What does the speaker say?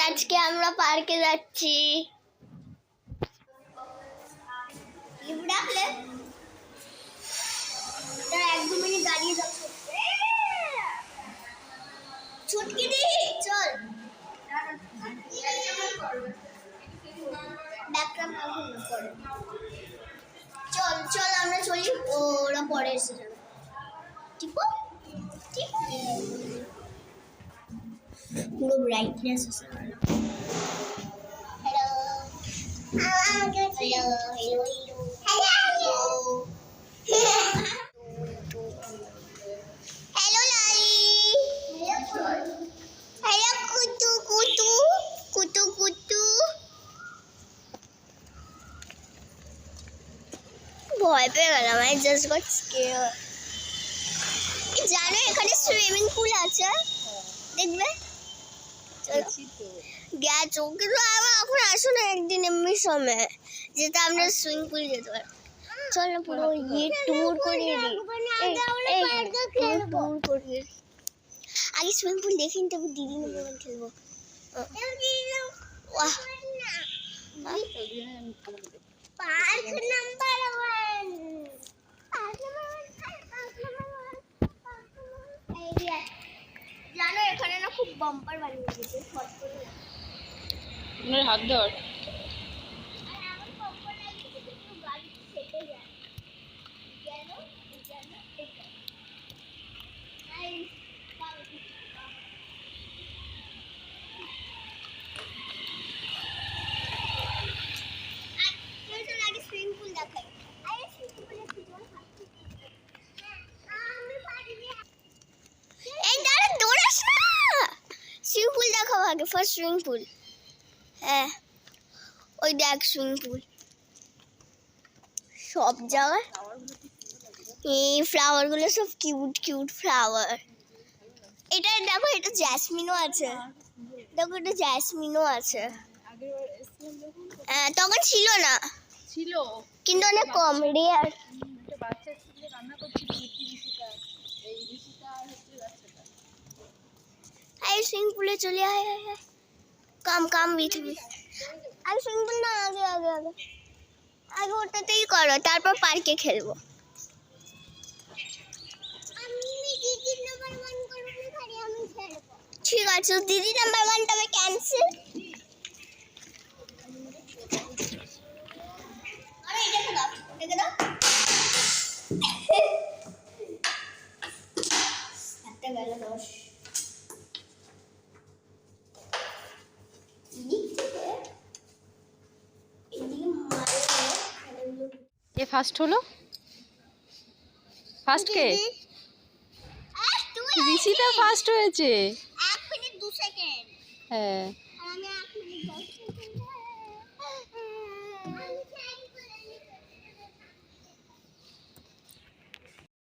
আজকে আমরা পার্কে যাচ্ছি। ডাকলে এক দু মিনিট দাঁড়িয়ে যাচ্ছি। ছুটকি দি চল। চল চল আমরা চলি, ওরা পরে এসে যাবে। ঠিক ঠিক পুরো ব্রাইটনেস আছে। Hello hello hello hello hello Lali hello কুতু কুতু কুতু কুতু। ভয় পেয়ে গেলাম, আই জাস্ট গট স্কেয়ার্ড। জানো এখানে সুইমিং পুল আছে, দেখবে গেছো, কিন্তু আবার এখন আসো না একদিন এমনি সময়, যেটা আমরা সুইমিং পুল যেতে পারি। চল না পুরো ট্যুর করিয়ে দিই, ট্যুর করিয়ে। আগে সুইমিং পুল দেখি, তবে দিদি নাম্বার খেলবো। পার্ক নাম্বার 1, জানো এখানে না খুব বাম্পার বানিয়ে দিয়েছে, শর্ট করে হাত ধর। আগে ফার্স্ট সুইমিং পুল। হ্যাঁ ওই দেখ সুইমিং পুল, সব জায়গায় এই ফ্লাওয়ার গুলো সব কিউট কিউট ফ্লাওয়ার। এটা দেখো, এটা জ্যাসমিনও আছে, দেখো এটা জ্যাসমিনও আছে। হ্যাঁ তখন ছিল না, ছিল কিন্তু অনেক কম রেয়ার। বাচ্চা স্কুলে রান্না করছিল এই ঋষিতা হচ্ছে বাচ্চাটা। এই সুইমিং পুলে চলে আয়, কাম কাম উইথ মি। আগে সুইমিং পুল না, আগে আগে আগে আগে ওটাতেই করো, তারপর পার্কে খেলবো। ঠিক আছে, দিদি নাম্বার 1 তবে ক্যান্সেল। আরে এটা দাও, এটা দাও। একটা গেল 10। কে ফার্স্ট হলো? ফার্স্ট কে? ঋষিতা ফার্স্ট হয়েছে। 1 মিনিট 2 সেকেন্ড। হ্যাঁ।